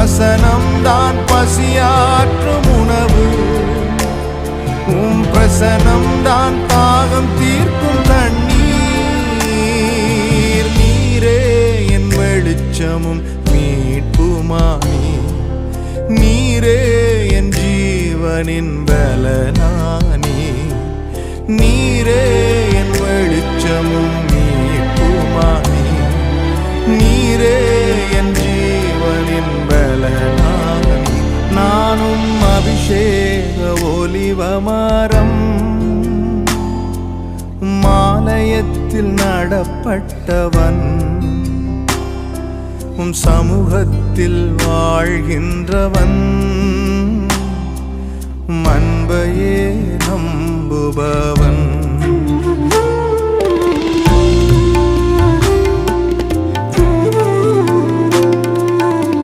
வசனம்தான் பசியாற்றும் உணவு, உம் பிரசனம்தான் தாகம் தீர்க்கும் தண்ணீர். நீரே என் வெளிச்சமும் மீட்புமானி, நீரே என் ஜீவனின் பலனானி. நீரே என் வெளிச்சமும் மீட்புமானி, நீரே என் ஜீவனின் பலனானி. நானும் அபிஷேக ஒலிவமரம், மாலயத்தில் நடப்பட்டவன், உம் சமூகத்தில் வாழ்கின்றவன், அன்பையே நம்புபவன்.